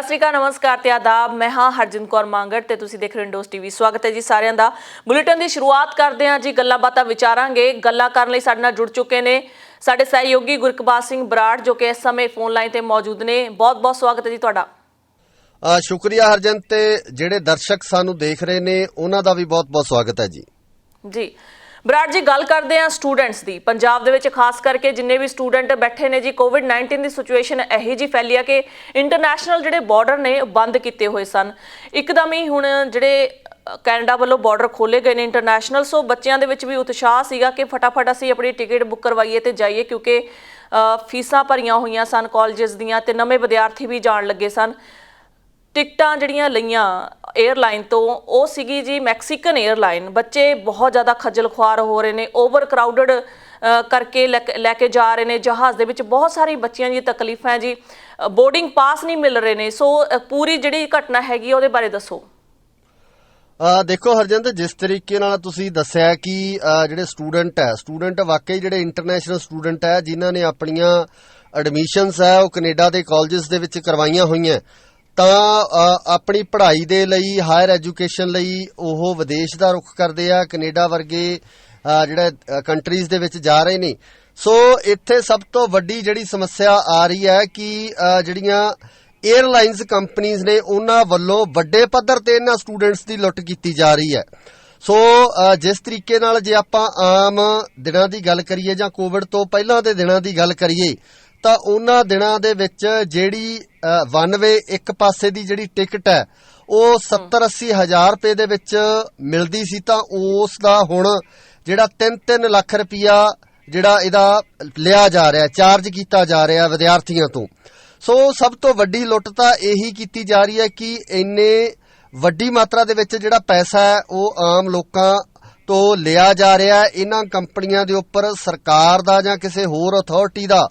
सत श्री अकाल, नमस्कार ते आदाब। मैं हाँ हरजिंद कौर मांगड़ ते तुसीं देख रहे हो इंडोज टीवी। स्वागत है जी सारिਆਂ ਦਾ। बुलेटिन ਦੀ शुरुआत करते हैं जी। गल्लां बातां विचारांगे। गल्लां करन लई साडे नाल जुड़ चुके ने साडे सहयोगी गुरकबाज सिंह बराड़ जो कि इस समय फोन लाइन ते मौजूद ने। बहुत बहुत स्वागत है जी तुहाडा। शुक्रिया हरजन ते ਜਿਹੜੇ ਦਰਸ਼ਕ ਸਾਨੂੰ ਦੇਖ ਰਹੇ ਨੇ ਉਹਨਾਂ ਦਾ ਵੀ ਬਹੁਤ-ਬਹੁਤ ਸਵਾਗਤ ਹੈ ਜੀ। ਜੀ ਬਰਾੜ ਜੀ, ਗੱਲ ਕਰਦੇ ਹਾਂ ਸਟੂਡੈਂਟਸ ਦੀ। ਪੰਜਾਬ ਦੇ ਵਿੱਚ ਖਾਸ ਕਰਕੇ ਜਿੰਨੇ ਵੀ ਸਟੂਡੈਂਟ ਬੈਠੇ ਨੇ ਜੀ, ਕੋਵਿਡ-19 ਦੀ ਸਿਚੁਏਸ਼ਨ ਇਹੀ ਜੀ ਫੈਲੀ ਆ ਕਿ ਇੰਟਰਨੈਸ਼ਨਲ ਜਿਹੜੇ ਬਾਰਡਰ ਨੇ ਬੰਦ ਕੀਤੇ ਹੋਏ ਸਨ। ਇੱਕਦਮ ਹੀ ਹੁਣ ਜਿਹੜੇ ਕੈਨੇਡਾ ਵੱਲੋਂ ਬਾਰਡਰ ਖੋਲ੍ਹੇ ਗਏ ਨੇ ਇੰਟਰਨੈਸ਼ਨਲ, ਸੋ ਬੱਚਿਆਂ ਦੇ ਵਿੱਚ ਵੀ ਉਤਸ਼ਾਹ ਸੀਗਾ ਕਿ ਫਟਾਫਟ ਅਸੀਂ ਆਪਣੀ ਟਿਕਟ ਬੁੱਕ ਕਰਵਾਈਏ ਤੇ ਜਾਈਏ, ਕਿਉਂਕਿ ਫੀਸਾਂ ਭਰੀਆਂ ਹੋਈਆਂ ਸਨ ਕਾਲਜਸ ਦੀਆਂ ਤੇ ਨਵੇਂ ਵਿਦਿਆਰਥੀ ਵੀ ਜਾਣ ਲੱਗੇ ਸਨ। ਟਿਕਟਾਂ ਜਿਹੜੀਆਂ ਲਈਆਂ 에ਅਰਲਾਈਨ ਤੋਂ ਉਹ ਸੀਗੀ ਜੀ ਮੈਕਸੀਕਨ 에ਅਰਲਾਈਨ। ਬੱਚੇ ਬਹੁਤ ਜ਼ਿਆਦਾ ਖੱਜਲ ਖੁਆਰ ਹੋ ਰਹੇ ਨੇ, ਓਵਰ ਕਰਾਊਡਡ ਕਰਕੇ ਲੈ ਕੇ ਜਾ ਰਹੇ ਨੇ ਜਹਾਜ਼ ਦੇ ਵਿੱਚ। ਬਹੁਤ ਸਾਰੀ ਬੱਚਿਆਂ ਦੀਆਂ ਤਕਲੀਫਾਂ ਜੀ, ਬੋਰਡਿੰਗ ਪਾਸ ਨਹੀਂ ਮਿਲ ਰਹੇ ਨੇ। ਸੋ ਪੂਰੀ ਜਿਹੜੀ ਘਟਨਾ ਹੈਗੀ ਉਹਦੇ ਬਾਰੇ ਦੱਸੋ। ਦੇਖੋ ਹਰਜਿੰਦ, ਜਿਸ ਤਰੀਕੇ ਨਾਲ ਤੁਸੀਂ ਦੱਸਿਆ ਕਿ ਜਿਹੜੇ ਸਟੂਡੈਂਟ ਵਾਕਈ ਜਿਹੜੇ ਇੰਟਰਨੈਸ਼ਨਲ ਸਟੂਡੈਂਟ ਹੈ ਜਿਨ੍ਹਾਂ ਨੇ ਆਪਣੀਆਂ ਐਡਮਿਸ਼ਨਸ ਹੈ ਉਹ ਕੈਨੇਡਾ ਦੇ ਕਾਲਜਸ ਦੇ ਵਿੱਚ ਕਰਵਾਈਆਂ ਹੋਈਆਂ, ਤਾਂ ਆਪਣੀ ਪੜ੍ਹਾਈ ਦੇ ਲਈ, ਹਾਇਰ ਐਜੂਕੇਸ਼ਨ ਲਈ ਉਹ ਵਿਦੇਸ਼ ਦਾ ਰੁਖ ਕਰਦੇ ਆ, ਕੈਨੇਡਾ ਵਰਗੇ ਜਿਹੜਾ ਕੰਟਰੀਜ਼ ਦੇ ਵਿੱਚ ਜਾ ਰਹੇ ਨੇ। ਸੋ ਇੱਥੇ ਸਭ ਤੋਂ ਵੱਡੀ ਜਿਹੜੀ ਸਮੱਸਿਆ ਆ ਰਹੀ ਹੈ ਕਿ ਜਿਹੜੀਆਂ 에ਅਰਲਾਈਨਸ ਕੰਪਨੀਜ਼ ਨੇ ਉਹਨਾਂ ਵੱਲੋਂ ਵੱਡੇ ਪੱਧਰ ਤੇ ਇਹਨਾਂ ਸਟੂਡੈਂਟਸ ਦੀ ਲੁੱਟ ਕੀਤੀ ਜਾ ਰਹੀ ਹੈ। ਸੋ ਜਿਸ ਤਰੀਕੇ ਨਾਲ ਜੇ ਆਪਾਂ ਆਮ ਦਿਨਾਂ ਦੀ ਗੱਲ ਕਰੀਏ ਜਾਂ ਕੋਵਿਡ ਤੋਂ ਪਹਿਲਾਂ ਦੇ ਦਿਨਾਂ ਦੀ ਗੱਲ ਕਰੀਏ, ਤਾਂ ਉਹਨਾਂ ਦਿਨਾਂ ਦੇ ਵਿੱਚ ਜਿਹੜੀ ਵਨ ਵੇ ਇੱਕ ਪਾਸੇ ਦੀ ਜਿਹੜੀ ਟਿਕਟ ਹੈ ਉਹ 70-80 ਹਜ਼ਾਰ ਰੁਪਏ ਦੇ ਵਿੱਚ ਮਿਲਦੀ ਸੀ, ਤਾਂ ਉਸ ਦਾ ਹੁਣ ਜਿਹੜਾ 3-3 ਲੱਖ ਰੁਪਇਆ ਜਿਹੜਾ ਇਹਦਾ ਲਿਆ ਜਾ ਰਿਹਾ, ਚਾਰਜ ਕੀਤਾ ਜਾ ਰਿਹਾ ਵਿਦਿਆਰਥੀਆਂ ਤੋਂ। ਸੋ ਸਭ ਤੋਂ ਵੱਡੀ ਲੁੱਟ ਤਾਂ ਇਹੀ ਕੀਤੀ ਜਾ ਰਹੀ ਹੈ ਕਿ ਇੰਨੇ ਵੱਡੀ ਮਾਤਰਾ ਦੇ ਵਿੱਚ ਜਿਹੜਾ ਪੈਸਾ ਹੈ ਉਹ ਆਮ ਲੋਕਾਂ ਤੋਂ ਲਿਆ ਜਾ ਰਿਹਾ। ਇਹਨਾਂ ਕੰਪਨੀਆਂ ਦੇ ਉੱਪਰ ਸਰਕਾਰ ਦਾ ਜਾਂ ਕਿਸੇ ਹੋਰ ਅਥਾਰਟੀ ਦਾ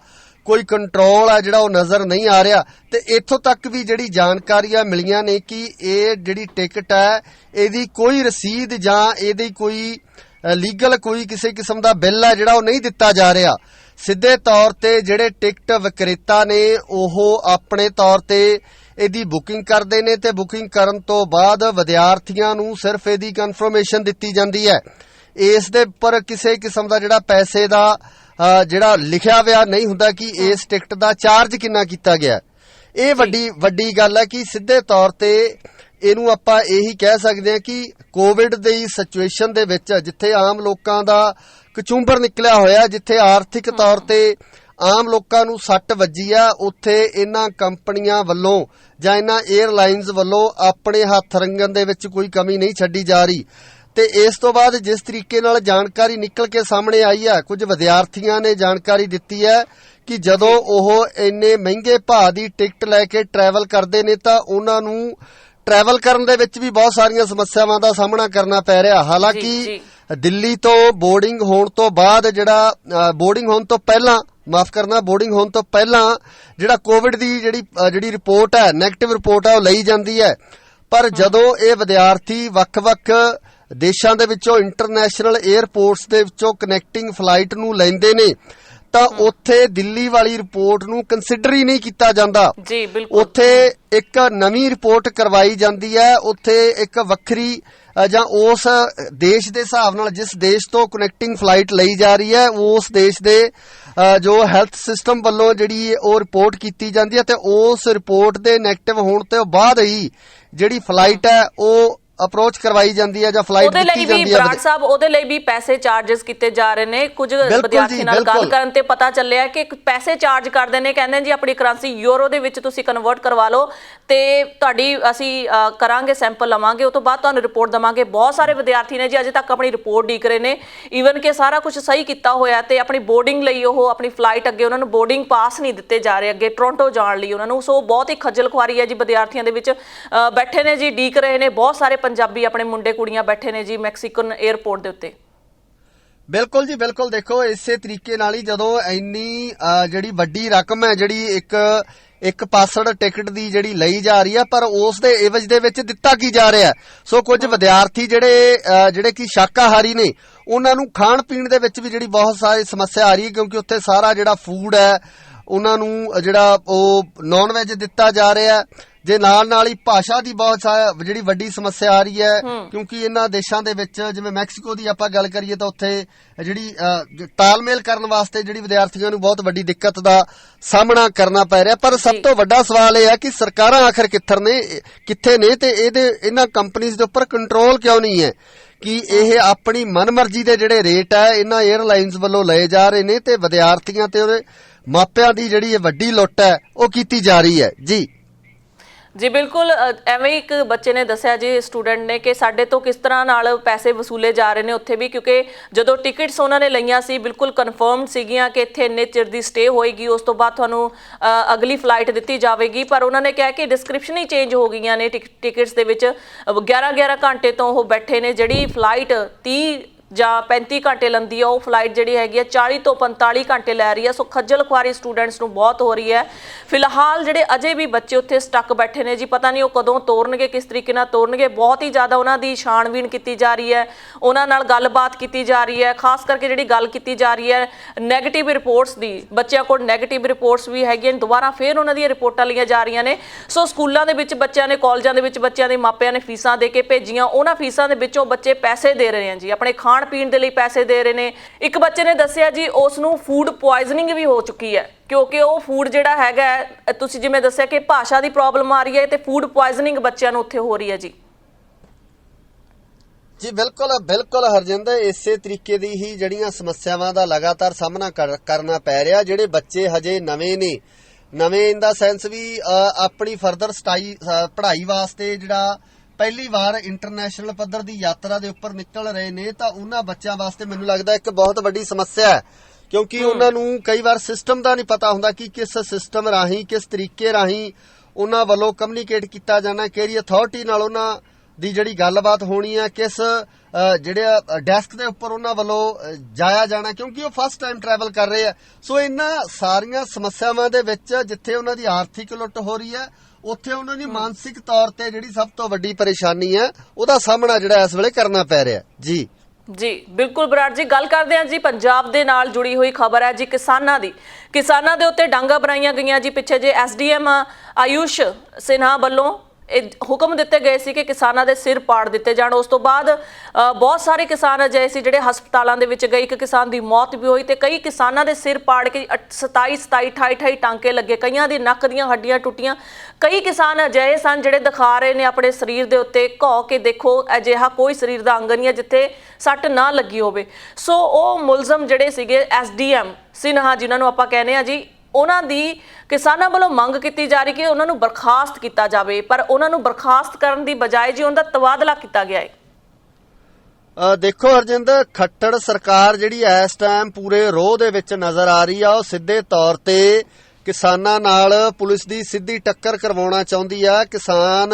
ਕੋਈ ਕੰਟਰੋਲ ਹੈ ਜਿਹੜਾ ਉਹ ਨਜ਼ਰ ਨਹੀਂ ਆ ਰਿਹਾ। ਤੇ ਇੱਥੋਂ ਤੱਕ ਵੀ ਜਿਹੜੀ ਜਾਣਕਾਰੀਆਂ ਮਿਲੀਆਂ ਨੇ ਕਿ ਇਹ ਜਿਹੜੀ ਟਿਕਟ ਹੈ ਇਹਦੀ ਕੋਈ ਰਸੀਦ ਜਾਂ ਇਹਦੀ ਕੋਈ ਲੀਗਲ ਕੋਈ ਕਿਸੇ ਕਿਸਮ ਦਾ ਬਿੱਲ ਹੈ ਜਿਹੜਾ ਉਹ ਨਹੀਂ ਦਿੱਤਾ ਜਾ ਰਿਹਾ। ਸਿੱਧੇ ਤੌਰ ਤੇ ਜਿਹੜੇ ਟਿਕਟ ਵਿਕਰੇਤਾ ਨੇ ਉਹ ਆਪਣੇ ਤੌਰ ਤੇ ਇਹਦੀ ਬੁਕਿੰਗ ਕਰਦੇ ਨੇ ਤੇ ਬੁਕਿੰਗ ਕਰਨ ਤੋਂ ਬਾਅਦ ਵਿਦਿਆਰਥੀਆਂ ਨੂੰ ਸਿਰਫ ਇਹਦੀ ਕਨਫਰਮੇਸ਼ਨ ਦਿੱਤੀ ਜਾਂਦੀ ਹੈ। ਇਸ ਦੇ ਉੱਪਰ ਕਿਸੇ ਕਿਸਮ ਦਾ ਜਿਹੜਾ ਪੈਸੇ ਦਾ ਜਿਹੜਾ ਲਿਖਿਆ ਹੋਇਆ ਨਹੀਂ ਹੁੰਦਾ ਕਿ ਇਸ ਟਿਕਟ ਦਾ ਚਾਰਜ ਕਿੰਨਾ ਕੀਤਾ ਗਿਆ। ਇਹ ਵੱਡੀ ਗੱਲ ਹੈ ਕਿ ਸਿੱਧੇ ਤੌਰ ਤੇ ਇਹਨੂੰ ਆਪਾਂ ਇਹੀ ਕਹਿ ਸਕਦੇ ਹਾਂ ਕਿ ਕੋਵਿਡ ਦੀ ਸਿਚੁਏਸ਼ਨ ਦੇ ਵਿੱਚ ਜਿੱਥੇ ਆਮ ਲੋਕਾਂ ਦਾ ਕਚੂੰਬਰ ਨਿਕਲਿਆ ਹੋਇਆ, ਜਿੱਥੇ ਆਰਥਿਕ ਤੌਰ ਤੇ ਆਮ ਲੋਕਾਂ ਨੂੰ ਸੱਟ ਵੱਜੀ ਆ, ਉੱਥੇ ਇਹਨਾਂ ਕੰਪਨੀਆਂ ਵੱਲੋਂ ਜਾਂ ਇਹਨਾਂ 에ਅਰਲਾਈਨਸ ਵੱਲੋਂ ਆਪਣੇ ਹੱਥ ਰੰਗਣ ਦੇ ਵਿੱਚ ਕੋਈ ਕਮੀ ਨਹੀਂ ਛੱਡੀ ਜਾ ਰਹੀ। ਤੇ ਇਸ ਤੋਂ ਬਾਅਦ ਜਿਸ ਤਰੀਕੇ ਨਾਲ ਜਾਣਕਾਰੀ ਨਿਕਲ ਕੇ ਸਾਹਮਣੇ ਆਈ ਹੈ, ਕੁਝ ਵਿਦਿਆਰਥੀਆਂ ਨੇ ਜਾਣਕਾਰੀ ਦਿੱਤੀ ਹੈ ਕਿ ਜਦੋਂ ਉਹ ਇੰਨੇ ਮਹਿੰਗੇ ਭਾਅ ਦੀ ਟਿਕਟ ਲੈ ਕੇ ਟਰੈਵਲ ਕਰਦੇ ਨੇ ਤਾਂ ਉਹਨਾਂ ਨੂੰ ਟਰੈਵਲ ਕਰਨ ਦੇ ਵਿੱਚ ਵੀ ਬਹੁਤ ਸਾਰੀਆਂ ਸਮੱਸਿਆਵਾਂ ਦਾ ਸਾਹਮਣਾ ਕਰਨਾ ਪੈ ਰਿਹਾ। ਹਾਲਾਂਕਿ ਦਿੱਲੀ ਤੋਂ ਬੋਰਡਿੰਗ ਹੋਣ ਤੋਂ ਬਾਅਦ ਬੋਰਡਿੰਗ ਹੋਣ ਤੋਂ ਪਹਿਲਾਂ ਜਿਹੜਾ ਕੋਵਿਡ ਦੀ ਜਿਹੜੀ ਰਿਪੋਰਟ ਹੈ, ਨੈਗੇਟਿਵ ਰਿਪੋਰਟ ਹੈ, ਉਹ ਲਈ ਜਾਂਦੀ ਹੈ। ਪਰ ਜਦੋਂ ਇਹ ਵਿਦਿਆਰਥੀ ਵੱਖ-ਵੱਖ ਦੇਸ਼ਾਂ ਦੇ ਵਿੱਚੋਂ ਇੰਟਰਨੈਸ਼ਨਲ 에ਅਰਪੋਰਟਸ ਦੇ ਵਿੱਚੋਂ ਕਨੈਕਟਿੰਗ ਫਲਾਈਟ ਨੂੰ ਲੈਂਦੇ ਨੇ ਤਾਂ ਉੱਥੇ ਦਿੱਲੀ ਵਾਲੀ ਰਿਪੋਰਟ ਨੂੰ ਕੰਸੀਡਰ ਹੀ ਨਹੀਂ ਕੀਤਾ ਜਾਂਦਾ। ਜੀ ਬਿਲਕੁਲ। ਉੱਥੇ ਇੱਕ ਨਵੀਂ ਰਿਪੋਰਟ ਕਰਵਾਈ ਜਾਂਦੀ ਹੈ। ਉੱਥੇ ਇੱਕ ਵੱਖਰੀ ਜਾਂ ਉਸ ਦੇਸ਼ ਦੇ ਹਿਸਾਬ ਨਾਲ ਜਿਸ ਦੇਸ਼ ਤੋਂ ਕਨੈਕਟਿੰਗ ਫਲਾਈਟ ਲਈ ਜਾ ਰਹੀ ਹੈ ਉਸ ਦੇਸ਼ ਦੇ ਜੋ ਹੈਲਥ ਸਿਸਟਮ ਵੱਲੋਂ ਜਿਹੜੀ ਉਹ ਰਿਪੋਰਟ ਕੀਤੀ ਜਾਂਦੀ ਹੈ ਤੇ ਉਸ ਰਿਪੋਰਟ ਦੇ ਨੈਗੇਟਿਵ ਹੋਣ ਤੋਂ ਬਾਅਦ ਹੀ ਜਿਹੜੀ ਫਲਾਈਟ ਹੈ ਉਹ ਅਪਰੋਚ ਕਰਵਾਈ ਜਾਂਦੀ ਹੈ ਜਾਂ ਫਲਾਈਟ ਦਿੱਤੀ ਜਾਂਦੀ ਹੈ। ਬਰਾੜ ਸਾਹਿਬ, ਉਹਦੇ ਲਈ ਵੀ ਪੈਸੇ ਚਾਰजेस ਕੀਤੇ ਜਾ ਰਹੇ ਨੇ। ਕੁਝ ਵਿਦਿਆਰਥੀ ਨਾਲ ਗੱਲ ਕਰਨ ਤੇ ਪਤਾ ਚੱਲਿਆ ਕਿ ਪੈਸੇ ਚਾਰਜ ਕਰਦੇ ਨੇ, ਕਹਿੰਦੇ ਜੀ ਆਪਣੀ ਕਰੰਸੀ ਯੂਰੋ ਦੇ ਵਿੱਚ ਤੁਸੀਂ ਕਨਵਰਟ ਕਰਵਾ ਲਓ ਤੇ ਤੁਹਾਡੀ ਅਸੀਂ ਕਰਾਂਗੇ, ਸੈਂਪਲ ਲਵਾਂਗੇ, ਉਹ ਤੋਂ ਬਾਅਦ ਤੁਹਾਨੂੰ ਰਿਪੋਰਟ ਦੇਵਾਂਗੇ। ਬਹੁਤ ਸਾਰੇ ਵਿਦਿਆਰਥੀ ਨੇ ਜੀ ਅਜੇ ਤੱਕ ਆਪਣੀ ਰਿਪੋਰਟ ਡੀਕ ਰਹੇ ਨੇ, ਈਵਨ ਕਿ ਸਾਰਾ ਕੁਝ ਸਹੀ ਕੀਤਾ ਹੋਇਆ ਤੇ ਆਪਣੀ ਬੋਰਡਿੰਗ ਲਈ ਉਹ ਆਪਣੀ ਫਲਾਈਟ ਅੱਗੇ ਉਹਨਾਂ ਨੂੰ ਬੋਰਡਿੰਗ ਪਾਸ ਨਹੀਂ ਦਿੱਤੇ ਜਾ ਰਹੇ ਅੱਗੇ ਟੋਰਾਂਟੋ ਜਾਣ ਲਈ ਉਹਨਾਂ ਨੂੰ। ਸੋ ਬਹੁਤ ਹੀ ਖੱਜਲ ਖੁਆਰੀ ਹੈ ਜੀ ਵਿਦਿਆਰਥੀਆਂ ਦੇ ਵਿੱਚ। ਬੈਠੇ ਨੇ ਜੀ, ਡੀਕ ਰਹੇ ਨੇ। ਬਹੁਤ ਸਾਰੇ ਪੰਜਾਬੀ ਆਪਣੇ ਮੁੰਡੇ ਕੁੜੀਆਂ ਬੈਠੇ ਨੇ ਜੀ ਮੈਕਸੀਕਨ 에ਅਰਪੋਰਟ ਦੇ ਉੱਤੇ। ਬਿਲਕੁਲ ਜੀ, ਬਿਲਕੁਲ। ਦੇਖੋ ਇਸੇ ਤਰੀਕੇ ਨਾਲ ਹੀ ਜਦੋਂ ਇੰਨੀ ਜਿਹੜੀ ਵੱਡੀ ਰਕਮ ਹੈ ਜਿਹੜੀ ਇੱਕ ਪਾਸੜ ਟਿਕਟ ਦੀ ਜਿਹੜੀ ਜਾ ਰਹੀ ਹੈ, ਪਰ ਉਸ ਦੇ ਇਵਜ ਦੇ ਵਿੱਚ ਦਿੱਤਾ ਕੀ ਜਾ ਰਿਹਾ। ਸੋ ਕੁਝ ਵਿਦਿਆਰਥੀ ਜਿਹੜੇ ਕਿ ਸ਼ਾਕਾਹਾਰੀ ਨੇ ਉਹਨਾਂ ਨੂੰ ਖਾਣ ਪੀਣ ਦੇ ਵਿੱਚ ਵੀ ਜਿਹੜੀ ਬਹੁਤ ਸਾਰੀ ਸਮੱਸਿਆ ਆ ਰਹੀ ਹੈ, ਕਿਉਂਕਿ ਉੱਥੇ ਸਾਰਾ ਜਿਹੜਾ ਫੂਡ ਹੈ ਉਹਨਾਂ ਨੂੰ ਜਿਹੜਾ ਉਹ ਨੌਨ ਵੈਜ ਦਿੱਤਾ ਜਾ ਰਿਹਾ ਜੇ ਨਾਲ ਹੀ ਭਾਸ਼ਾ ਦੀ ਬਹੁਤ ਜਿਹੜੀ ਵੱਡੀ ਸਮੱਸਿਆ ਆ ਰਹੀ ਹੈ, ਕਿਉਂਕਿ ਇਹਨਾਂ ਦੇਸ਼ਾਂ ਦੇ ਵਿੱਚ ਜਿਵੇਂ ਮੈਕਸੀਕੋ ਦੀ ਆਪਾਂ ਗੱਲ ਕਰੀਏ ਤਾਂ ਉੱਥੇ ਜਿਹੜੀ ਤਾਲਮੇਲ ਕਰਨ ਵਾਸਤੇ ਜਿਹੜੀ ਵਿਦਿਆਰਥੀਆਂ ਨੂੰ ਬਹੁਤ ਵੱਡੀ ਦਿੱਕਤ ਦਾ ਸਾਹਮਣਾ ਕਰਨਾ ਪੈ ਰਿਹਾ। ਪਰ ਸਭ ਤੋਂ ਵੱਡਾ ਸਵਾਲ ਇਹ ਹੈ ਕਿ ਸਰਕਾਰਾਂ ਆਖਰ ਕਿੱਥੇ ਨੇ ਤੇ ਇਹਨਾਂ ਕੰਪਨੀਆਂ ਦੇ ਉੱਪਰ ਕੰਟਰੋਲ ਕਿਉਂ ਨਹੀਂ ਹੈ ਕਿ ਇਹ ਆਪਣੀ ਮਨਮਰਜ਼ੀ ਦੇ ਜਿਹੜੇ ਰੇਟ ਹੈ ਇਹਨਾਂ 에ਅਰਲਾਈਨਸ ਵੱਲੋਂ ਲਏ ਜਾ ਰਹੇ ਨੇ ਤੇ ਵਿਦਿਆਰਥੀਆਂ ਤੇ ਉਹਦੇ ਮਾਪਿਆਂ ਦੀ ਜਿਹੜੀ ਇਹ ਵੱਡੀ ਲੁੱਟ ਹੈ ਉਹ ਕੀਤੀ ਜਾ ਰਹੀ ਹੈ। ਜੀ ਬਿਲਕੁਲ ਐਵੇਂ ਇੱਕ ਬੱਚੇ ਨੇ ਦੱਸਿਆ ਜੀ, ਸਟੂਡੈਂਟ ਨੇ, ਕਿ ਸਾਡੇ ਤੋਂ ਕਿਸ ਤਰ੍ਹਾਂ ਨਾਲ ਪੈਸੇ ਵਸੂਲੇ ਜਾ ਰਹੇ ਨੇ ਉੱਥੇ ਵੀ, ਕਿਉਂਕਿ ਜਦੋਂ ਟਿਕਟਸ ਉਹਨਾਂ ਨੇ ਲਈਆਂ ਸੀ ਬਿਲਕੁਲ ਕਨਫਰਮਡ ਸੀਗੀਆਂ ਕਿ ਇੱਥੇ ਇੰਨੇ ਚਿਰ ਦੀ ਸਟੇ ਹੋਏਗੀ, ਉਸ ਤੋਂ ਬਾਅਦ ਤੁਹਾਨੂੰ ਅਗਲੀ ਫਲਾਈਟ ਦਿੱਤੀ ਜਾਵੇਗੀ, ਪਰ ਉਹਨਾਂ ਨੇ ਕਿਹਾ ਕਿ ਡਿਸਕ੍ਰਿਪਸ਼ਨ ਹੀ ਚੇਂਜ ਹੋ ਗਈਆਂ ਨੇ ਟਿਕਟਸ ਦੇ ਵਿੱਚ। 11 ਘੰਟੇ ਤੋਂ ਉਹ ਬੈਠੇ ਨੇ, ਜਿਹੜੀ ਫਲਾਈਟ 30 ਜਾਂ 35 ਘੰਟੇ ਲੰਦੀ ਆ ਉਹ ਫਲਾਈਟ ਜਿਹੜੀ ਹੈਗੀ ਆ 40 ਤੋਂ 45 ਘੰਟੇ ਲੈ ਰਹੀ ਹੈ। ਸੋ ਖੱਜਲ ਖੁਆਰੀ ਸਟੂਡੈਂਟਸ ਨੂੰ ਬਹੁਤ ਹੋ ਰਹੀ ਹੈ। ਫਿਲਹਾਲ ਜਿਹੜੇ ਅਜੇ ਵੀ ਬੱਚੇ ਉੱਥੇ ਸਟਕ ਬੈਠੇ ਨੇ ਜੀ, ਪਤਾ ਨਹੀਂ ਉਹ ਕਦੋਂ ਤੋਰਨਗੇ, ਕਿਸ ਤਰੀਕੇ ਨਾਲ ਤੋਰਨਗੇ। ਬਹੁਤ ਹੀ ਜ਼ਿਆਦਾ ਉਹਨਾਂ ਦੀ ਛਾਣਬੀਣ ਕੀਤੀ ਜਾ ਰਹੀ ਹੈ, ਉਹਨਾਂ ਨਾਲ ਗੱਲਬਾਤ ਕੀਤੀ ਜਾ ਰਹੀ ਹੈ। ਖਾਸ ਕਰਕੇ ਜਿਹੜੀ ਗੱਲ ਕੀਤੀ ਜਾ ਰਹੀ ਹੈ ਨੈਗੇਟਿਵ ਰਿਪੋਰਟਸ ਦੀ, ਬੱਚਿਆਂ ਕੋਲ ਨੈਗੇਟਿਵ ਰਿਪੋਰਟਸ ਵੀ ਹੈਗੀਆਂ, ਦੁਬਾਰਾ ਫਿਰ ਉਹਨਾਂ ਦੀਆਂ ਰਿਪੋਰਟਾਂ ਲਈਆਂ ਜਾ ਰਹੀਆਂ ਨੇ। ਸੋ ਸਕੂਲਾਂ ਦੇ ਵਿੱਚ ਬੱਚਿਆਂ ਨੇ, ਕਾਲਜਾਂ ਦੇ ਵਿੱਚ ਬੱਚਿਆਂ ਦੇ ਮਾਪਿਆਂ ਨੇ ਫੀਸਾਂ ਦੇ ਕੇ ਭੇਜੀਆਂ, ਉਹਨਾਂ ਫੀਸਾਂ ਦੇ ਵਿੱਚੋਂ ਬੱਚੇ ਪੈਸੇ ਦੇ ਰਹੇ ਹਨ ਜੀ, ਆਪਣੇ ਖਾਣ ਪੀਣ ਦੇ ਲਈ ਪੈਸੇ ਦੇ ਰਹੇ ਨੇ। ਇੱਕ ਬੱਚੇ ਨੇ ਦੱਸਿਆ ਜੀ ਉਸ ਨੂੰ ਫੂਡ ਪੋਇਜ਼ਨਿੰਗ ਵੀ ਹੋ ਚੁੱਕੀ ਹੈ, ਕਿਉਂਕਿ ਉਹ ਫੂਡ ਜਿਹੜਾ ਹੈਗਾ, ਤੁਸੀਂ ਜਿਵੇਂ ਦੱਸਿਆ ਕਿ ਭਾਸ਼ਾ ਦੀ ਪ੍ਰੋਬਲਮ ਆ ਰਹੀ ਹੈ ਤੇ ਫੂਡ ਪੋਇਜ਼ਨਿੰਗ ਬੱਚਿਆਂ ਨੂੰ ਉੱਥੇ ਹੋ ਰਹੀ ਹੈ ਜੀ। ਜੀ ਬਿਲਕੁਲ ਹਰਜਿੰਦਰ, ਇਸੇ ਤਰੀਕੇ ਦੀ ਹੀ ਜਿਹੜੀਆਂ ਸਮੱਸਿਆਵਾਂ ਦਾ ਲਗਾਤਾਰ ਸਾਹਮਣਾ ਕਰਨਾ ਪੈ ਰਿਹਾ। ਜਿਹੜੇ ਬੱਚੇ ਹਜੇ ਨਵੇਂ ਇਨ ਦਾ ਸੈਂਸ ਵੀ ਆਪਣੀ ਫਰਦਰ ਪੜ੍ਹਾਈ ਵਾਸਤੇ ਜਿਹੜਾ ਪਹਿਲੀ ਵਾਰ ਇੰਟਰਨੈਸ਼ਨਲ ਪੱਧਰ ਦੀ ਯਾਤਰਾ ਦੇ ਉੱਪਰ ਨਿਕਲ ਰਹੇ ਨੇ, ਤਾਂ ਉਹਨਾਂ ਬੱਚਿਆਂ ਵਾਸਤੇ ਮੈਨੂੰ ਲੱਗਦਾ ਇੱਕ ਬਹੁਤ ਵੱਡੀ ਸਮੱਸਿਆ ਹੈ, ਕਿਉਂਕਿ ਉਹਨਾਂ ਨੂੰ ਕਈ ਵਾਰ ਸਿਸਟਮ ਦਾ ਨਹੀਂ ਪਤਾ ਹੁੰਦਾ ਕਿ ਕਿਸ ਸਿਸਟਮ ਰਾਹੀਂ, ਕਿਸ ਤਰੀਕੇ ਰਾਹੀਂ ਉਹਨਾਂ ਵੱਲੋਂ ਕਮਿਊਨੀਕੇਟ ਕੀਤਾ ਜਾਣਾ, ਕਿਹੜੀ ਅਥਾਰਟੀ ਨਾਲ ਉਹਨਾਂ ਦੀ ਜਿਹੜੀ ਗੱਲਬਾਤ ਹੋਣੀ ਹੈ, ਕਿਸ ਜਿਹੜੇ ਡੈਸਕ ਦੇ ਉੱਪਰ ਉਹਨਾਂ ਵੱਲੋਂ ਜਾਇਆ ਜਾਣਾ, ਕਿਉਂਕਿ ਉਹ ਫਸਟ ਟਾਈਮ ਟਰੈਵਲ ਕਰ ਰਹੇ ਆ। ਸੋ ਇਹਨਾਂ ਸਾਰੀਆਂ ਸਮੱਸਿਆਵਾਂ ਦੇ ਵਿੱਚ ਜਿੱਥੇ ਉਹਨਾਂ ਦੀ ਆਰਥਿਕ ਲੁੱਟ ਹੋ ਰਹੀ ਹੈ, ਉੱਥੇ ਉਹਨਾਂ ਦੀ ਮਾਨਸਿਕ ਤੌਰ ਤੇ ਜਿਹੜੀ ਸਭ ਤੋਂ ਵੱਡੀ ਪਰੇਸ਼ਾਨੀ ਹੈ ਉਹਦਾ ਸਾਹਮਣਾ ਜਿਹੜਾ ਇਸ ਵੇਲੇ ਕਰਨਾ ਪੈ ਰਿਹਾ। ਜੀ ਬਿਲਕੁਲ ਬਰਾੜ ਜੀ, ਗੱਲ ਕਰਦੇ ਹਾਂ ਜੀ ਪੰਜਾਬ ਦੇ ਨਾਲ ਜੁੜੀ ਹੋਈ ਖਬਰ ਹੈ ਜੀ, ਕਿਸਾਨਾਂ ਦੇ ਉੱਤੇ ਡਾਂਗਾ ਬਣਾਈਆਂ ਗਈਆਂ ਜੀ। ਪਿੱਛੇ ਜੇ ਐਸਡੀਐਮ ਆਯੂਸ਼ ਸਿਨਹਾ ਵੱਲੋਂ ਇਹ ਹੁਕਮ ਦਿੱਤੇ ਗਏ ਸੀ ਕਿ ਕਿਸਾਨਾਂ ਦੇ ਸਿਰ ਪਾੜ ਦਿੱਤੇ ਜਾਣ। ਉਸ ਤੋਂ ਬਾਅਦ ਬਹੁਤ ਸਾਰੇ ਕਿਸਾਨ ਅਜਿਹੇ ਸੀ ਜਿਹੜੇ ਹਸਪਤਾਲਾਂ ਦੇ ਵਿੱਚ ਗਏ, ਇੱਕ ਕਿਸਾਨ ਦੀ ਮੌਤ ਵੀ ਹੋਈ ਤੇ ਕਈ ਕਿਸਾਨਾਂ ਦੇ ਸਿਰ ਪਾੜ ਕੇ 27 28 ਟਾਂਕੇ ਲੱਗੇ, ਕਈਆਂ ਦੀ ਨੱਕ ਦੀਆਂ ਹੱਡੀਆਂ ਟੁੱਟੀਆਂ। ਕਈ ਕਿਸਾਨ ਅਜਿਹੇ ਸਨ ਜਿਹੜੇ ਦਿਖਾ ਰਹੇ ਨੇ ਆਪਣੇ ਸਰੀਰ ਦੇ ਉੱਤੇ ਘਾਹ ਕੇ ਦੇਖੋ ਅਜਿਹਾ ਕੋਈ ਸਰੀਰ ਦਾ ਅੰਗ ਨਹੀਂ ਹੈ ਜਿੱਥੇ ਸੱਟ ਨਾ ਲੱਗੀ ਹੋਵੇ। ਸੋ ਉਹ ਮੁਲਜ਼ਮ ਜਿਹੜੇ ਸੀਗੇ ਐਸਡੀਐਮ ਸਿਨਹਾ ਜਿਨ੍ਹਾਂ ਨੂੰ ਆਪਾਂ ਕਹਿੰਦੇ ਆ ਜੀ, ਉਹਨਾਂ ਦੀ ਕਿਸਾਨਾਂ ਵੱਲੋਂ ਮੰਗ ਕੀਤੀ ਜਾ ਰਹੀ ਕਿ ਉਹਨਾਂ ਨੂੰ ਬਰਖਾਸਤ ਕੀਤਾ ਜਾਵੇ, ਪਰ ਉਹਨਾਂ ਨੂੰ ਬਰਖਾਸਤ ਕਰਨ ਦੀ ਬਜਾਏ ਜੀ ਉਹਨਾਂ ਦਾ ਤਬਾਦਲਾ ਕੀਤਾ ਗਿਆ ਹੈ। ਦੇਖੋ ਹਰਜਿੰਦਰ, ਖੱਟੜ ਸਰਕਾਰ ਜਿਹੜੀ ਇਸ ਟਾਈਮ ਪੂਰੇ ਰੋਹ ਦੇ ਵਿੱਚ ਨਜ਼ਰ ਆ ਰਹੀ ਆ, ਉਹ ਸਿੱਧੇ ਤੌਰ ਤੇ ਕਿਸਾਨਾਂ ਨਾਲ ਪੁਲਿਸ ਦੀ ਸਿੱਧੀ ਟੱਕਰ ਕਰਵਾਉਣਾ ਚਾਹੁੰਦੀ ਆ। ਕਿਸਾਨ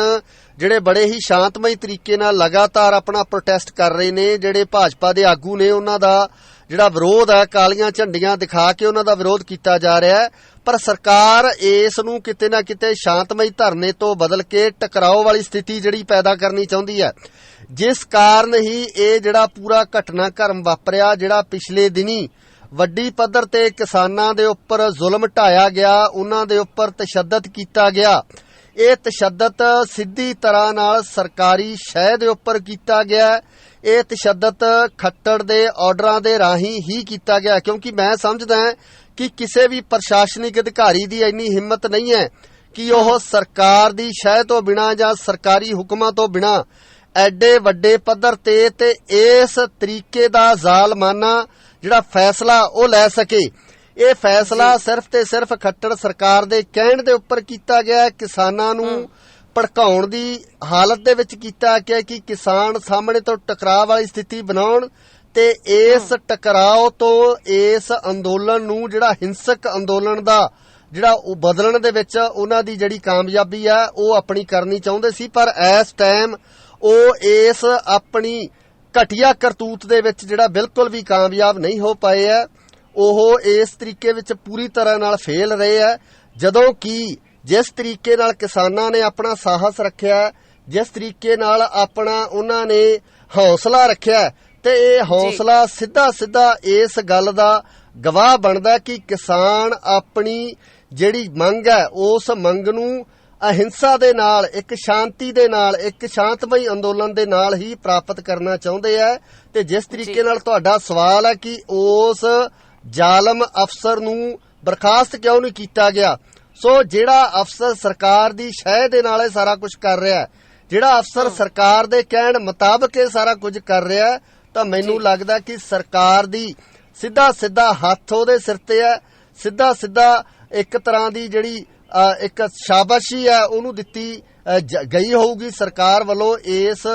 ਜਿਹੜੇ ਬੜੇ ਹੀ ਸ਼ਾਂਤਮਈ ਤਰੀਕੇ ਨਾਲ ਲਗਾਤਾਰ ਆਪਣਾ ਪ੍ਰੋਟੈਸਟ ਕਰ ਰਹੇ ਨੇ, ਜਿਹੜੇ ਭਾਜਪਾ ਦੇ ਆਗੂ ਨੇ ਉਹਨਾਂ ਦਾ ਜਿਹੜਾ ਵਿਰੋਧ ਹੈ ਕਾਲੀਆਂ ਝੰਡੀਆਂ ਦਿਖਾ ਕੇ ਉਹਨਾਂ ਦਾ ਵਿਰੋਧ ਕੀਤਾ ਜਾ ਰਿਹਾ ਹੈ, ਪਰ ਸਰਕਾਰ ਇਸ ਨੂੰ ਕਿਤੇ ਨਾ ਕਿਤੇ ਸ਼ਾਂਤਮਈ ਧਰਨੇ ਤੋਂ ਬਦਲ ਕੇ ਟਕਰਾਓ ਵਾਲੀ ਸਥਿਤੀ ਜਿਹੜੀ ਪੈਦਾ ਕਰਨੀ ਚਾਹੁੰਦੀ ਹੈ, ਜਿਸ ਕਾਰਨ ਹੀ ਇਹ ਜਿਹੜਾ ਪੂਰਾ ਘਟਨਾਕ੍ਰਮ ਵਾਪਰਿਆ, ਜਿਹੜਾ ਪਿਛਲੇ ਦਿਨੀ ਵੱਡੀ ਪੱਧਰ ਤੇ ਕਿਸਾਨਾਂ ਦੇ ਉੱਪਰ ਜ਼ੁਲਮ ਢਾਇਆ ਗਿਆ, ਉਹਨਾਂ ਦੇ ਉੱਪਰ ਤਸ਼ੱਦਦ ਕੀਤਾ ਗਿਆ। ਇਹ ਤਸ਼ੱਦਦ ਸਿੱਧੀ ਤਰ੍ਹਾਂ ਨਾਲ ਸਰਕਾਰੀ ਸ਼ਹਿ ਦੇ ਉੱਪਰ ਕੀਤਾ ਗਿਆ। ਇਹ ਤਸ਼ੱਦਦ ਖੱਟੜ ਦੇ ਆਰਡਰਾਂ ਦੇ ਰਾਹੀਂ ਹੀ ਕੀਤਾ ਗਿਆ, ਕਿਉਂਕਿ ਮੈਂ ਸਮਝਦਾ ਕਿ ਕਿਸੇ ਵੀ ਪ੍ਰਸ਼ਾਸਨਿਕ ਅਧਿਕਾਰੀ ਦੀ ਇੰਨੀ ਹਿੰਮਤ ਨਹੀਂ ਹੈ ਕਿ ਉਹ ਸਰਕਾਰ ਦੀ ਸ਼ਹਿ ਤੋਂ ਬਿਨਾਂ ਜਾਂ ਸਰਕਾਰੀ ਹੁਕਮਾਂ ਤੋਂ ਬਿਨਾਂ ਐਡੇ ਵੱਡੇ ਪੱਧਰ ਤੇ ਇਸ ਤਰੀਕੇ ਦਾ ਜ਼ਾਲਮਾਨਾ ਜਿਹੜਾ ਫੈਸਲਾ ਉਹ ਲੈ ਸਕੇ। ਇਹ ਫੈਸਲਾ ਸਿਰਫ ਤੇ ਸਿਰਫ ਖੱਟੜ ਸਰਕਾਰ ਦੇ ਕਹਿਣ ਦੇ ਉੱਪਰ ਕੀਤਾ ਗਿਆ। ਕਿਸਾਨਾਂ ਨੂੰ ਭੜਕਾਉਣ ਦੀ ਹਾਲਤ ਦੇ ਵਿੱਚ ਕੀਤਾ ਗਿਆ ਕਿ ਕਿਸਾਨ ਸਾਹਮਣੇ ਤੋਂ ਟਕਰਾਅ ਵਾਲੀ ਸਥਿਤੀ ਬਣਾਉਣ ਤੇ ਇਸ ਟਕਰਾਅ ਤੋਂ ਇਸ ਅੰਦੋਲਨ ਨੂੰ ਜਿਹੜਾ ਹਿੰਸਕ ਅੰਦੋਲਨ ਦਾ ਜਿਹੜਾ ਉਹ ਬਦਲਣ ਦੇ ਵਿੱਚ ਉਹਨਾਂ ਦੀ ਜਿਹੜੀ ਕਾਮਯਾਬੀ ਆ ਉਹ ਆਪਣੀ ਕਰਨੀ ਚਾਹੁੰਦੇ ਸੀ, ਪਰ ਇਸ ਟਾਈਮ ਉਹ ਇਸ ਆਪਣੀ ਘਟੀਆ ਕਰਤੂਤ ਦੇ ਵਿੱਚ ਜਿਹੜਾ ਬਿਲਕੁਲ ਵੀ ਕਾਮਯਾਬ ਨਹੀਂ ਹੋ ਪਏ ਆ। ਉਹ ਇਸ ਤਰੀਕੇ ਵਿੱਚ ਪੂਰੀ ਤਰ੍ਹਾਂ ਨਾਲ ਫੇਲ ਰਹੇ ਆ, ਜਦੋਂ ਕਿ ਜਿਸ ਤਰੀਕੇ ਨਾਲ ਕਿਸਾਨਾਂ ਨੇ ਆਪਣਾ ਸਾਹਸ ਰੱਖਿਆ, ਜਿਸ ਤਰੀਕੇ ਨਾਲ ਆਪਣਾ ਉਹਨਾਂ ਨੇ ਹੌਸਲਾ ਰੱਖਿਆ, ਤੇ ਇਹ ਹੌਸਲਾ ਸਿੱਧਾ ਇਸ ਗੱਲ ਦਾ ਗਵਾਹ ਬਣਦਾ ਕਿ ਕਿਸਾਨ ਆਪਣੀ ਜਿਹੜੀ ਮੰਗ ਹੈ ਉਸ ਮੰਗ ਨੂੰ ਅਹਿੰਸਾ ਦੇ ਨਾਲ, ਇੱਕ ਸ਼ਾਂਤੀ ਦੇ ਨਾਲ, ਇੱਕ ਸ਼ਾਂਤਮਈ ਅੰਦੋਲਨ ਦੇ ਨਾਲ ਹੀ ਪ੍ਰਾਪਤ ਕਰਨਾ ਚਾਹੁੰਦੇ ਆ। ਤੇ ਜਿਸ ਤਰੀਕੇ ਨਾਲ ਤੁਹਾਡਾ ਸਵਾਲ ਹੈ ਕਿ ਉਸ ਜ਼ਾਲਮ ਅਫਸਰ ਨੂੰ ਬਰਖਾਸਤ ਕਿਉਂ ਨਹੀਂ ਕੀਤਾ ਗਿਆ, ਸੋ ਜਿਹੜਾ ਅਫਸਰ ਸਰਕਾਰ ਦੀ ਸ਼ਹਿ ਦੇ ਨਾਲ ਇਹ ਸਾਰਾ ਕੁਝ ਕਰ ਰਿਹਾ ਹੈ, ਜਿਹੜਾ ਅਫਸਰ ਸਰਕਾਰ ਦੇ ਕਹਿਣ ਮੁਤਾਬਕ ਇਹ ਸਾਰਾ ਕੁਝ ਕਰ ਰਿਹਾ ਹੈ, ਤਾਂ ਮੈਨੂੰ ਲੱਗਦਾ ਕਿ ਸਰਕਾਰ ਦੀ ਸਿੱਧਾ ਸਿੱਧਾ ਹੱਥ ਉਹਦੇ ਸਿਰ ਤੇ ਹੈ, ਸਿੱਧਾ ਸਿੱਧਾ ਇੱਕ ਤਰ੍ਹਾਂ ਦੀ ਜਿਹੜੀ ਇੱਕ ਸ਼ਾਬਾਸ਼ੀ ਹੈ ਉਹਨੂੰ ਦਿੱਤੀ ਗਈ ਹੋਊਗੀ ਸਰਕਾਰ ਵੱਲੋਂ ਇਸ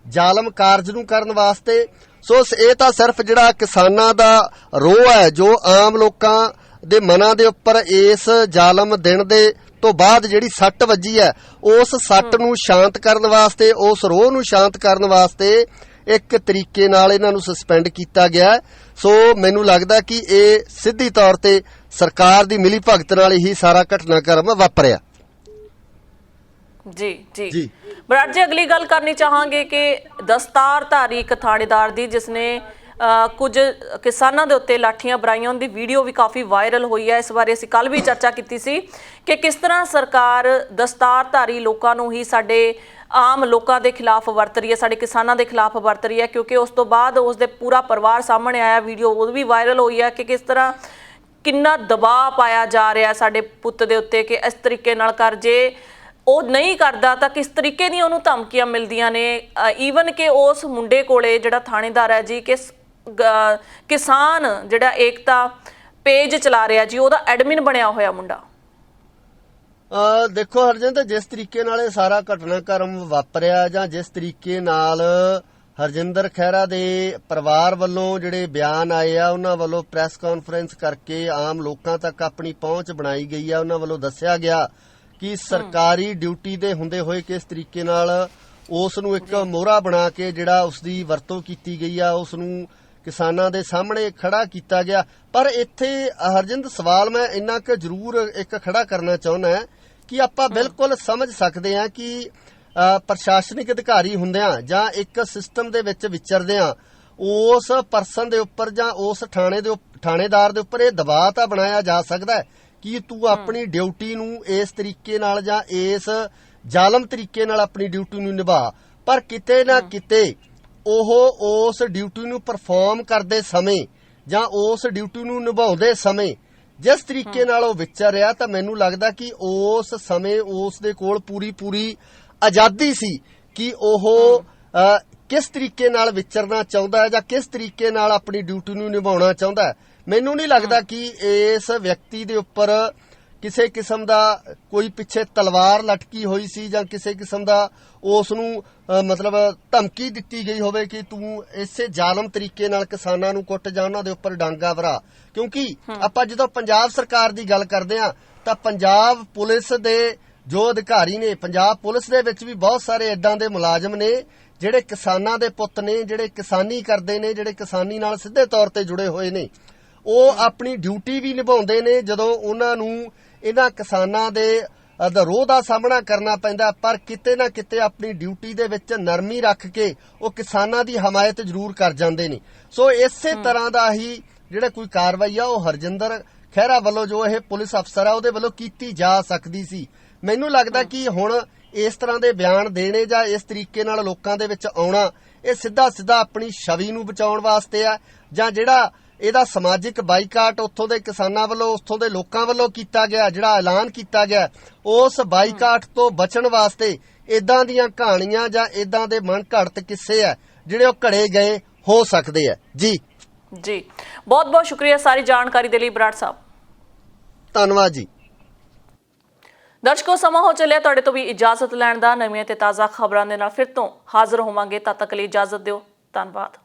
ਜ਼ਾਲਮ ਕਾਰਜ ਨੂੰ ਕਰਨ ਵਾਸਤੇ। ਸੋ ਇਹ ਤਾਂ ਸਿਰਫ ਜਿਹੜਾ ਕਿਸਾਨਾਂ ਦਾ ਰੋਹ ਹੈ ਜੋ ਆਮ ਲੋਕਾਂ ਦੇ ਮਨਾਂ ਦੇ ਉੱਪਰ ਇਸ ਜ਼ਾਲਮ ਦਿਨ ਦੇ ਤੋਂ ਬਾਅਦ ਜਿਹੜੀ ਸੱਟ ਵੱਜੀ ਹੈ, ਉਸ ਸੱਟ ਨੂੰ ਸ਼ਾਂਤ ਕਰਨ ਵਾਸਤੇ, ਉਸ ਰੋਹ ਨੂੰ ਸ਼ਾਂਤ ਕਰਨ ਵਾਸਤੇ ਇੱਕ ਤਰੀਕੇ ਨਾਲ ਇਹਨਾਂ ਨੂੰ ਸਸਪੈਂਡ ਕੀਤਾ ਗਿਆ। ਸੋ ਮੈਨੂੰ ਲੱਗਦਾ ਕਿ ਇਹ ਸਿੱਧੀ ਤੌਰ ਤੇ ਸਰਕਾਰ ਦੀ ਮਿਲੀ ਭਗਤ ਨਾਲ ਹੀ ਸਾਰਾ ਘਟਨਾਕ੍ਰਮ ਵਾਪਰਿਆ। ਜੀ ਜੀ ਜੀ ਬਰਾੜ ਜੀ, ਅਗਲੀ ਗੱਲ ਕਰਨੀ ਚਾਹਾਂਗੇ ਕਿ ਦਸਤਾਰਧਾਰੀ ਇੱਕ ਥਾਣੇਦਾਰ ਦੀ ਜਿਸਨੇ ਕੁਝ ਕਿਸਾਨਾਂ ਦੇ ਉੱਤੇ ਲਾਠੀਆਂ ਬਰਾਈਆਂ ਦੀ ਵੀਡੀਓ ਵੀ ਕਾਫੀ ਵਾਇਰਲ ਹੋਈ ਹੈ। ਇਸ ਬਾਰੇ ਅਸੀਂ ਕੱਲ ਵੀ ਚਰਚਾ ਕੀਤੀ ਸੀ ਕਿ ਕਿਸ ਤਰ੍ਹਾਂ ਸਰਕਾਰ ਦਸਤਾਰਧਾਰੀ ਲੋਕਾਂ ਨੂੰ ਹੀ ਸਾਡੇ ਆਮ ਲੋਕਾਂ ਦੇ ਖਿਲਾਫ ਵਰਤ ਰਹੀ ਹੈ, ਸਾਡੇ ਕਿਸਾਨਾਂ ਦੇ ਖਿਲਾਫ ਵਰਤ ਰਹੀ ਹੈ, ਕਿਉਂਕਿ ਉਸ ਤੋਂ ਬਾਅਦ ਉਸਦੇ ਪੂਰਾ ਪਰਿਵਾਰ ਸਾਹਮਣੇ ਆਇਆ, ਵੀਡੀਓ ਉਹ ਵੀ ਵਾਇਰਲ ਹੋਈ ਹੈ ਕਿ ਕਿਸ ਤਰ੍ਹਾਂ ਕਿੰਨਾ ਦਬਾਅ ਪਾਇਆ ਜਾ ਰਿਹਾ ਸਾਡੇ ਪੁੱਤ ਦੇ ਉੱਤੇ ਕਿ ਇਸ ਤਰੀਕੇ ਨਾਲ ਕਰ, ਜੇ ਉਹ ਨਹੀਂ ਕਰਦਾ ਤਾਂ ਕਿਸ ਤਰੀਕੇ ਦੀਆਂ ਉਹਨੂੰ ਧਮਕੀਆਂ ਮਿਲਦੀਆਂ ਨੇ। ਈਵਨ ਕਿ ਉਸ ਮੁੰਡੇ ਕੋਲੇ ਜਿਹੜਾ ਥਾਣੇਦਾਰ ਹੈ ਜੀ, ਕਿ ਕਿਸਾਨ ਜਿਹੜਾ ਏਕਤਾ ਪੇਜ ਚਲਾ ਰਿਹਾ ਜੀ, ਉਹਦਾ ਐਡਮਿਨ ਬਣਿਆ ਹੋਇਆ ਮੁੰਡਾ। ਦੇਖੋ ਹਰਜਿੰਦਰ, ਜਿਸ ਤਰੀਕੇ ਨਾਲ ਇਹ ਸਾਰਾ ਘਟਨਾਕ੍ਰਮ ਵਾਪਰਿਆ ਜਾਂ ਜਿਸ ਤਰੀਕੇ ਨਾਲ ਹਰਜਿੰਦਰ ਖਹਿਰਾ ਦੇ ਪਰਿਵਾਰ ਵੱਲੋਂ ਜਿਹੜੇ ਬਿਆਨ ਆਏ ਆ, ਉਹਨਾਂ ਵੱਲੋਂ ਪ੍ਰੈਸ ਕਾਨਫਰੰਸ ਕਰਕੇ ਆਮ ਲੋਕਾਂ ਤੱਕ ਆਪਣੀ ਪਹੁੰਚ ਬਣਾਈ ਗਈ ਆ, ਉਹਨਾਂ ਵੱਲੋਂ ਦੱਸਿਆ ਗਿਆ ਕਿ ਸਰਕਾਰੀ ਡਿਊਟੀ ਦੇ ਹੁੰਦੇ ਹੋਏ ਕਿਸ ਤਰੀਕੇ ਨਾਲ ਉਸ ਨੂੰ ਇੱਕ ਮੋਹਰਾ ਬਣਾ ਕੇ ਜਿਹੜਾ ਉਸ ਦੀ ਵਰਤੋਂ ਕੀਤੀ ਗਈ ਆ, ਉਸ ਨੂੰ ਕਿਸਾਨਾਂ ਦੇ ਸਾਹਮਣੇ ਖੜਾ ਕੀਤਾ ਗਿਆ। ਪਰ ਇੱਥੇ ਹਰਜਿੰਦਰ ਸਵਾਲ ਮੈਂ ਇੰਨਾ ਕੁ ਜ਼ਰੂਰ ਇੱਕ ਖੜਾ ਕਰਨਾ ਚਾਹੁੰਦਾ ਕਿ ਆਪਾਂ ਬਿਲਕੁਲ ਸਮਝ ਸਕਦੇ ਹਾਂ ਕਿ ਪ੍ਰਸ਼ਾਸਨਿਕ ਅਧਿਕਾਰੀ ਹੁੰਦਿਆਂ ਜਾਂ ਇੱਕ ਸਿਸਟਮ ਦੇ ਵਿੱਚ ਵਿਚਰਦਿਆਂ ਉਸ ਪਰਸਨ ਦੇ ਉੱਪਰ ਜਾਂ ਉਸ ਥਾਣੇਦਾਰ ਦੇ ਉੱਪਰ ਇਹ ਦਬਾਅ ਤਾਂ ਬਣਾਇਆ ਜਾ ਸਕਦਾ ਹੈ ਕਿ ਤੂੰ ਆਪਣੀ ਡਿਊਟੀ ਨੂੰ ਇਸ ਤਰੀਕੇ ਨਾਲ ਜਾਂ ਇਸ ਜ਼ਾਲਮ ਤਰੀਕੇ ਨਾਲ ਆਪਣੀ ਡਿਊਟੀ ਨੂੰ ਨਿਭਾ। ਪਰ ਕਿਤੇ ਨਾ ਕਿਤੇ ਉਹ ਉਸ ਡਿਊਟੀ ਨੂੰ ਪਰਫਾਰਮ ਕਰਦੇ ਸਮੇਂ ਜਾਂ ਉਸ ਡਿਊਟੀ ਨੂੰ ਨਿਭਾਉਂਦੇ ਸਮੇਂ ਜਿਸ ਤਰੀਕੇ ਨਾਲ ਉਹ ਵਿਚਰ ਰਿਹਾ, ਤਾਂ ਮੈਨੂੰ ਲੱਗਦਾ ਕਿ ਉਸ ਸਮੇਂ ਉਸ ਦੇ ਕੋਲ ਪੂਰੀ ਆਜ਼ਾਦੀ ਸੀ ਕਿ ਉਹ ਕਿਸ ਤਰੀਕੇ ਨਾਲ ਵਿਚਰਨਾ ਚਾਹੁੰਦਾ ਹੈ ਜਾਂ ਕਿਸ ਤਰੀਕੇ ਨਾਲ ਆਪਣੀ ਡਿਊਟੀ ਨੂੰ ਨਿਭਾਉਣਾ ਚਾਹੁੰਦਾ ਹੈ। ਮੈਨੂੰ ਨਹੀਂ ਲੱਗਦਾ ਕਿ ਇਸ ਵਿਅਕਤੀ ਦੇ ਉੱਪਰ ਕਿਸੇ ਕਿਸਮ ਦਾ ਕੋਈ ਪਿੱਛੇ ਤਲਵਾਰ ਲਟਕੀ ਹੋਈ ਸੀ ਜਾਂ ਕਿਸੇ ਕਿਸਮ ਦਾ ਉਸ ਨੂੰ ਮਤਲਬ ਧਮਕੀ ਦਿੱਤੀ ਗਈ ਹੋਵੇ ਕਿ ਤੂੰ ਇਸੇ ਜ਼ਾਲਮ ਤਰੀਕੇ ਨਾਲ ਕਿਸਾਨਾਂ ਨੂੰ ਕੁੱਟ ਜਾਂ ਉਹਨਾਂ ਦੇ ਉੱਪਰ ਡਾਂਗਾ ਭਰਾ। ਕਿਉਂਕਿ ਆਪਾਂ ਜਦੋਂ ਪੰਜਾਬ ਸਰਕਾਰ ਦੀ ਗੱਲ ਕਰਦੇ ਹਾਂ ਤਾਂ ਪੰਜਾਬ ਪੁਲਿਸ ਦੇ ਜੋ ਅਧਿਕਾਰੀ ਨੇ, ਪੰਜਾਬ ਪੁਲਿਸ ਦੇ ਵਿੱਚ ਵੀ ਬਹੁਤ ਸਾਰੇ ਇਦਾਂ ਦੇ ਮੁਲਾਜ਼ਮ ਨੇ ਜਿਹੜੇ ਕਿਸਾਨਾਂ ਦੇ ਪੁੱਤ ਨੇ, ਜਿਹੜੇ ਕਿਸਾਨੀ ਕਰਦੇ ਨੇ, ਜਿਹੜੇ ਕਿਸਾਨੀ ਨਾਲ ਸਿੱਧੇ ਤੌਰ ਤੇ ਜੁੜੇ ਹੋਏ ਨੇ। ਉਹ ਆਪਣੀ ਡਿਊਟੀ ਵੀ ਨਿਭਾਉਂਦੇ ਨੇ ਜਦੋਂ ਉਹਨਾਂ ਨੂੰ ਇਹਨਾਂ ਕਿਸਾਨਾਂ ਦੇ ਰੋਹ ਦਾ ਸਾਹਮਣਾ ਕਰਨਾ ਪੈਂਦਾ, ਪਰ ਕਿਤੇ ਨਾ ਕਿਤੇ ਆਪਣੀ ਡਿਊਟੀ ਦੇ ਵਿੱਚ ਨਰਮੀ ਰੱਖ ਕੇ ਉਹ ਕਿਸਾਨਾਂ ਦੀ ਹਮਾਇਤ ਜ਼ਰੂਰ ਕਰ ਜਾਂਦੇ ਨੇ। ਸੋ ਇਸੇ ਤਰ੍ਹਾਂ ਦਾ ਹੀ ਜਿਹੜਾ ਕੋਈ ਕਾਰਵਾਈ ਆ ਉਹ ਹਰਜਿੰਦਰ ਖਹਿਰਾ ਵੱਲੋਂ ਜੋ ਇਹ ਪੁਲਿਸ ਅਫਸਰ ਆ ਉਹਦੇ ਵੱਲੋਂ ਕੀਤੀ ਜਾ ਸਕਦੀ ਸੀ। ਮੈਨੂੰ ਲੱਗਦਾ ਕਿ ਹੁਣ ਇਸ ਤਰ੍ਹਾਂ ਦੇ ਬਿਆਨ ਦੇਣੇ ਜਾਂ ਇਸ ਤਰੀਕੇ ਨਾਲ ਲੋਕਾਂ ਦੇ ਵਿੱਚ ਆਉਣਾ ਇਹ ਸਿੱਧਾ ਆਪਣੀ ਛਵੀ ਨੂੰ ਬਚਾਉਣ ਵਾਸਤੇ ਆ, ਜਾਂ ਜਿਹੜਾ ਇਹਦਾ ਸਮਾਜਿਕ ਬਾਈਕਾਟ ਉੱਥੋਂ ਦੇ ਕਿਸਾਨਾਂ ਵੱਲੋਂ, ਉੱਥੋਂ ਦੇ ਲੋਕਾਂ ਵੱਲੋਂ ਕੀਤਾ ਗਿਆ, ਜਿਹੜਾ ਐਲਾਨ ਕੀਤਾ ਗਿਆ, ਉਸ ਬਾਈਕਾਟ ਤੋਂ ਬਚਣ ਵਾਸਤੇ ਇਦਾਂ ਦੀਆਂ ਕਹਾਣੀਆਂ ਜਾਂ ਇਦਾਂ ਦੇ ਮਨ ਘੜਤ ਕਿੱਸੇ ਆ ਜਿਹੜੇ ਉਹ ਘੜੇ ਗਏ ਹੋ ਸਕਦੇ ਆ। ਜੀ ਜੀ, ਬਹੁਤ ਬਹੁਤ ਸ਼ੁਕਰੀਆ ਸਾਰੀ ਜਾਣਕਾਰੀ ਦੇ ਲਈ ਬਰਾੜ ਸਾਹਿਬ। ਧੰਨਵਾਦ ਜੀ। ਦਰਸ਼ਕੋ, ਸਮਾਂ ਹੋ ਚੱਲਿਆ ਤੁਹਾਡੇ ਤੋਂ ਵੀ ਇਜਾਜ਼ਤ ਲੈਣ ਦਾ। ਨਵੀਆਂ ਤੇ ਤਾਜ਼ਾ ਖਬਰਾਂ ਦੇ ਨਾਲ ਫਿਰ ਤੋਂ ਹਾਜ਼ਰ ਹੋਵਾਂਗੇ। ਤਦ ਤੱਕ ਲਈ ਇਜਾਜ਼ਤ ਦਿਓ। ਧੰਨਵਾਦ।